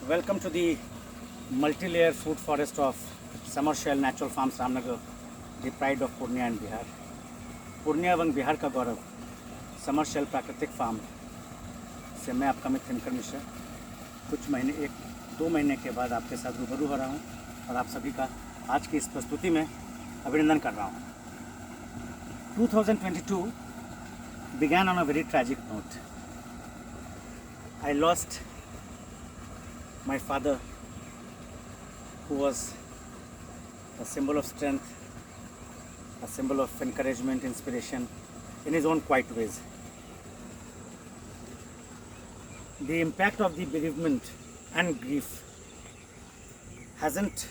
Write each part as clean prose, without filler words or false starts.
Welcome to the multi-layer food forest of Summer Shell Natural Farms Ramnagar, the pride of Purnia and Bihar. Purnia एवं बिहार का गौरव summer shell प्राकृतिक farm से मैं आपका मित्र दिनकर मिश्रा कुछ महीने 1-2 महीने के बाद आपके साथ रूबरू हो रहा हूँ और आप सभी का आज की इस प्रस्तुति में अभिनंदन कर रहा हूँ। 2022 began on a very tragic note. I lost my father, who was a symbol of strength, a symbol of encouragement, inspiration in his own quiet ways. The impact of the bereavement and grief hasn't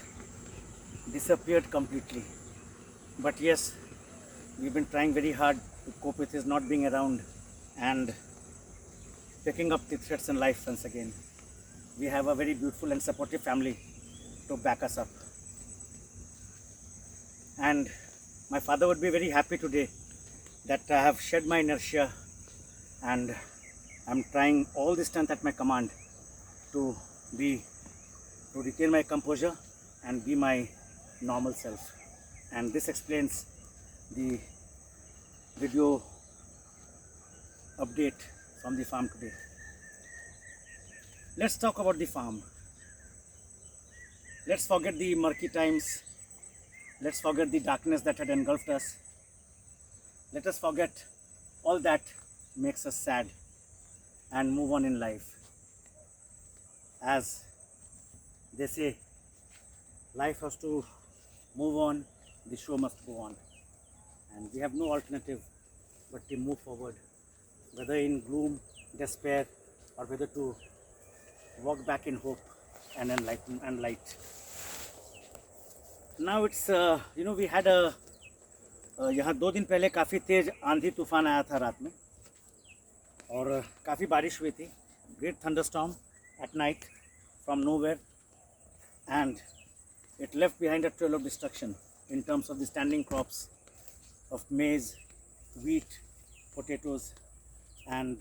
disappeared completely, but yes, we've been trying very hard to cope with his not being around and picking up the threads in life once again. We have a very beautiful and supportive family to back us up. And my father would be very happy today that I have shed my inertia and I'm trying all the strength at my command to retain my composure and be my normal self. And this explains the video update from the farm today. Let's talk about the farm. Let's forget the murky times. Let's forget the darkness that had engulfed us. Let us forget all that makes us sad and move on in life. As they say, life has to move on, the show must go on. And we have no alternative but to move forward, whether in gloom, despair, or whether to walk back in hope and enlighten and light. Now it's we had a यहाँ 2 दिन पहले काफ़ी तेज़ आंधी तूफान आया था रात में और काफ़ी बारिश हुई थी. Great thunderstorm at night from nowhere, and it left behind a trail of destruction in terms of the standing crops of maize, wheat, potatoes, and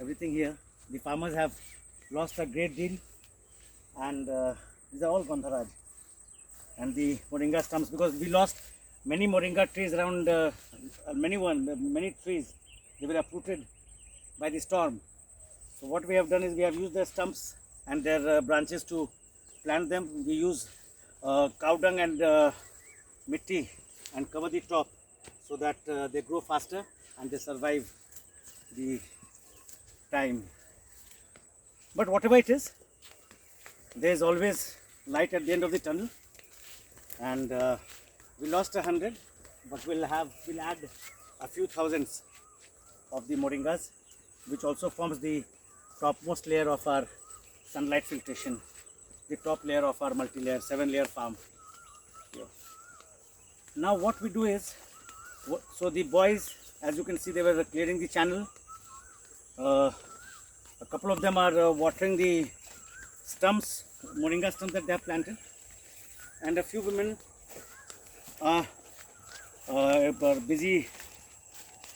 everything here. The farmers have lost a great deal, and these are all Gandharaj and the moringa stumps, because we lost many moringa trees around, many trees, they were uprooted by the storm. So what we have done is we have used their stumps and their branches to plant them. We use cow dung and mitti and cover the top so that they grow faster and they survive the time. But whatever it is, there is always light at the end of the tunnel, and we lost 100, but we'll add a few thousands of the moringas, which also forms the topmost layer of our sunlight filtration, the top layer of our multi-layer 7-layer farm here. Now what we do is, so the boys, as you can see, they were clearing the channel. A couple of them are watering the stumps, moringa stumps that they have planted, and a few women are busy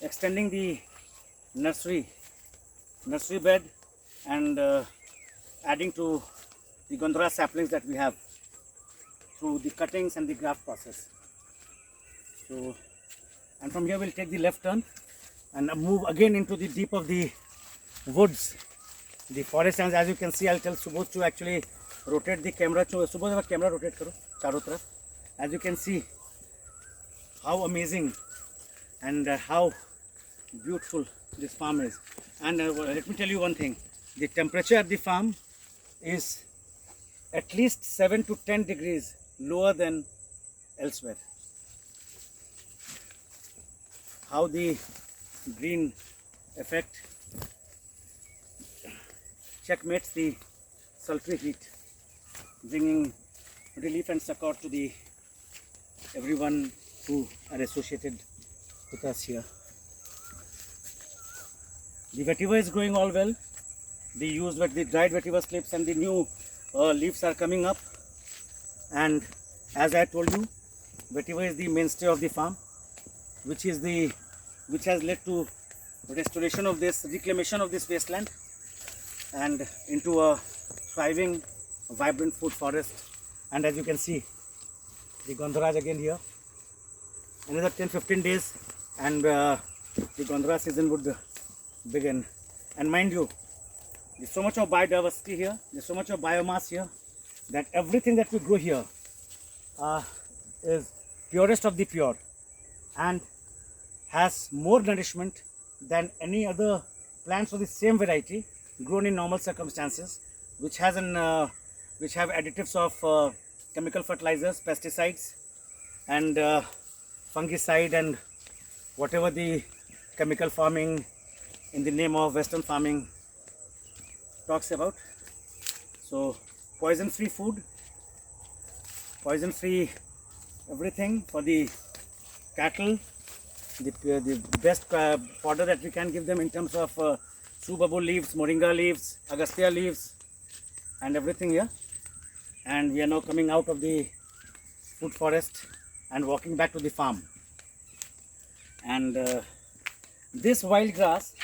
extending the nursery bed and adding to the gondra saplings that we have through the cuttings and the graft process. So, and from here we'll take the left turn and move again into the deep of the woods, the forest. And as you can see, I'll tell Subodh to actually rotate the camera. Subodh, the camera rotate karo charo taraf. As you can see how amazing and how beautiful this farm is. And let me tell you one thing, the temperature at the farm is at least 7 to 10 degrees lower than elsewhere. How the green effect checkmates the sultry heat, bringing relief and succor to the everyone who are associated with us here. The vetiver is growing all well. The dried vetiver slips and the new leaves are coming up. And as I told you, vetiver is the mainstay of the farm, which has led to restoration of this, reclamation of this wasteland. and into a thriving, vibrant food forest. And as you can see, the Gandharaj again here. Another 10-15 days and the Gandhara season would begin. And mind you, there's so much of biodiversity here, there's so much of biomass here, that everything that we grow here is purest of the pure and has more nourishment than any other plants of the same variety grown in normal circumstances, which has which have additives of chemical fertilizers, pesticides, and fungicide, and whatever the chemical farming in the name of Western farming talks about. So poison-free food, poison-free everything for the cattle, the best fodder that we can give them in terms of subabu leaves, moringa leaves, agastya leaves, and everything here. And we are now coming out of the food forest and walking back to the farm. And this wild grass,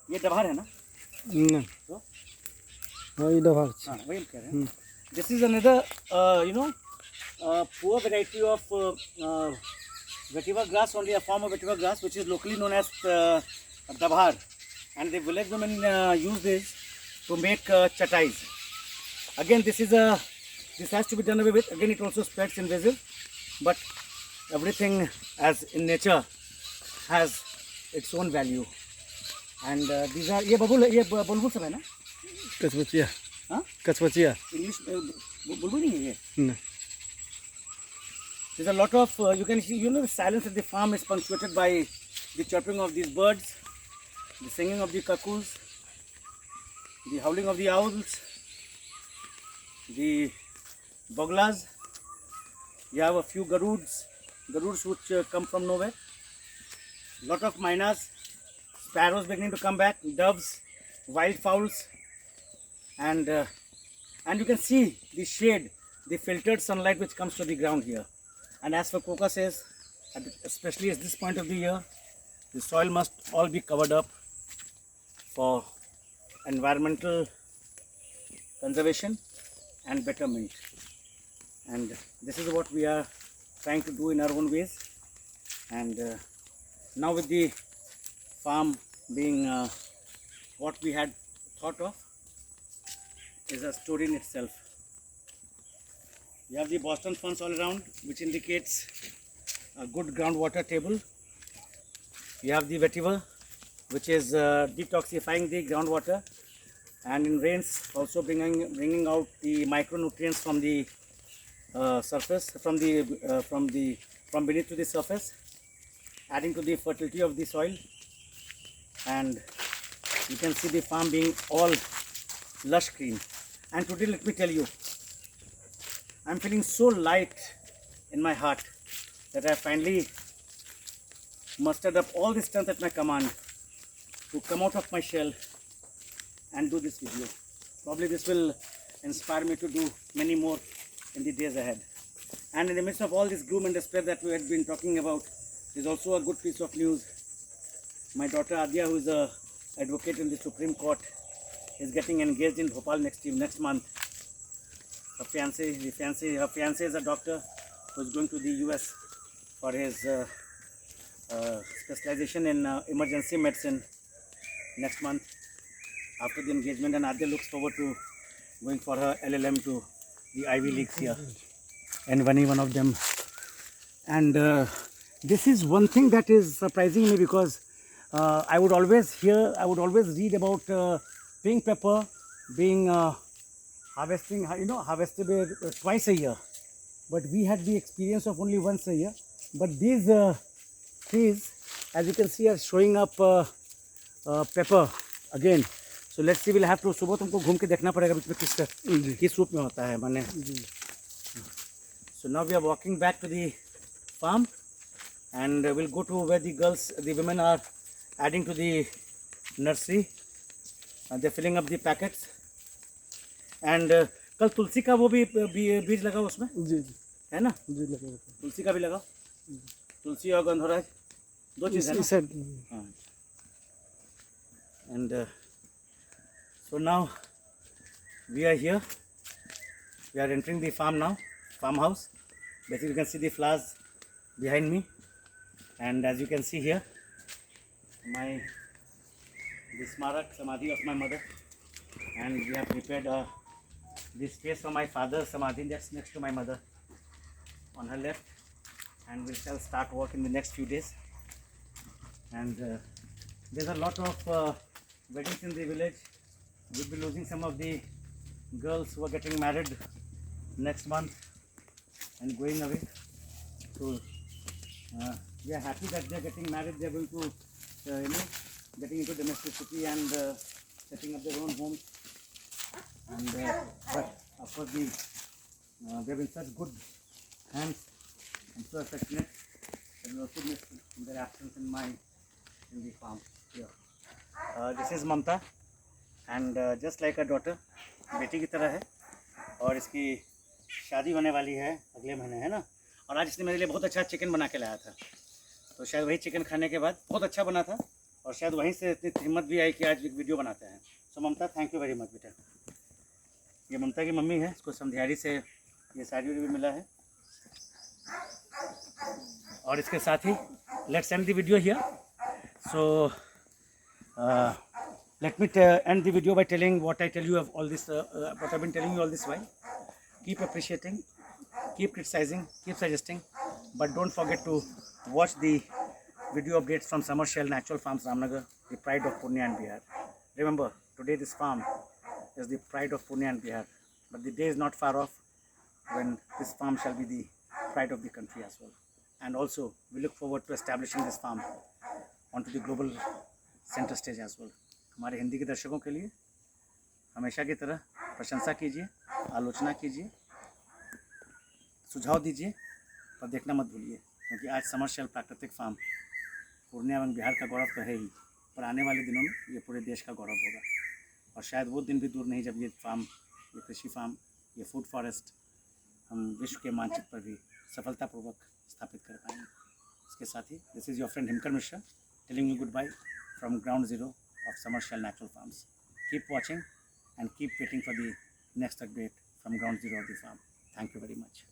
ये Dover है ना? नहीं, तो? हाँ ये Dover हाँ वही हम कह रहे हैं. This is another poor variety of vetiver grass, only a form of vetiver grass which is locally known as dabhar, and the village women use this to make chatais. Again, this has to be done away with. Again, it also spreads invasive, but everything as in nature has its own value. And these are ये बुलबुल सब है ना? कचबचिया, हाँ? कचबचिया. English बुलबुल नहीं है ये. नहीं. There's a lot of, you can see, the silence at the farm is punctuated by the chirping of these birds, the singing of the cuckoos, the howling of the owls, the buglas. You have a few garuds which come from nowhere. Lot of mynas, sparrows beginning to come back, doves, wild fowls, and you can see the shade, the filtered sunlight which comes to the ground here. And as for crocuses, especially at this point of the year, the soil must all be covered up for environmental conservation and betterment. And this is what we are trying to do in our own ways. And now with the farm being what we had thought of, is a story in itself. You have the Boston ferns all around, which indicates a good groundwater table. You have the vetiver, which is detoxifying the groundwater, and in rains also bringing out the micronutrients from the surface, from beneath to the surface, adding to the fertility of the soil. And you can see the farm being all lush green. And today, let me tell you, I'm feeling so light in my heart that I finally mustered up all the strength at my command to come out of my shell and do this video. Probably this will inspire me to do many more in the days ahead. And in the midst of all this gloom and despair that we had been talking about, there's also a good piece of news. My daughter Adya, who is an advocate in the Supreme Court, is getting engaged in Bhopal next month. Her fiance is a doctor who is going to the US for his specialization in emergency medicine next month after the engagement, and Adya looks forward to going for her LLM to the Ivy Leagues here, and one of them. And this is one thing that is surprising me, because I would always read about pink pepper being harvestable twice a year, but we had the experience of only once a year. But these trees, as you can see, are showing up pepper again. So let's see, we'll have to, सुबह तुमको घूम के देखना पड़ेगा बीच में किस रूप में होता है माने. So now we are walking back to the farm, and we'll go to where the women are adding to the nursery. They're filling up the packets. And कल तुलसी का वो भी बीज लगा उसमें, जी जी है ना? जी लगा. तुलसी का भी लगा, तुलसी और गंधराज दो चीज़ है ना? हाँ. And So now we are here. We are entering the farm now, farmhouse. Basically you can see the flowers behind me, and as you can see here, the smarak samadhi of my mother, and we have prepared this space for my father's samadhi that's next to my mother on her left, and we shall start work in the next few days. And there's a lot of weddings in the village. We'll be losing some of the girls who are getting married next month and going away. So we are happy that they are getting married. They are going to, getting into domesticity and setting up their own homes. And but of course, they have been such good hands and so affectionate. And we also miss their absence in the farm here. This is Mamta, and just like a daughter, बेटी की तरह है, और इसकी शादी होने वाली है अगले महीने, है ना। और आज इसने मेरे लिए बहुत अच्छा चिकन बना के लाया था, तो शायद वही चिकन खाने के बाद बहुत अच्छा बना था, और शायद वहीं से इतनी हिम्मत भी आई कि आज एक वीडियो बनाते हैं। सो ममता, थैंक यू वेरी मच बेटा। ये ममता की मम्मी है, इसको समधियारी से ये साड़ी भी मिला है। और इसके साथ ही let's end the video here. So let me end the video by telling what I tell you of all this, what I've been telling you all this while. Keep appreciating, keep criticizing, keep suggesting, but don't forget to watch the video updates from Summer Shell Natural Farms Ramnagar, the pride of Purnia and Bihar. Remember, today this farm is the pride of Purnia and Bihar, but the day is not far off when this farm shall be the pride of the country as well. And also, we look forward to establishing this farm onto the global center stage as well. हमारे हिंदी के दर्शकों के लिए हमेशा की तरह प्रशंसा कीजिए, आलोचना कीजिए, सुझाव दीजिए, पर देखना मत भूलिए, क्योंकि आज समर शेल प्राकृतिक फार्म पूर्णिया एवं बिहार का गौरव तो है ही, पर आने वाले दिनों में ये पूरे देश का गौरव होगा। और शायद वो दिन भी दूर नहीं जब ये फार्म, ये कृषि फार्म, ये फूड फॉरेस्ट हम विश्व के मानचित्र पर भी सफलतापूर्वक स्थापित कर पाएंगे। इसके साथ ही this is your friend Himkar Mishra telling you good bye from ground zero of Summer Shell Natural Farms. Keep watching and keep waiting for the next update from ground zero of the farm. Thank you very much.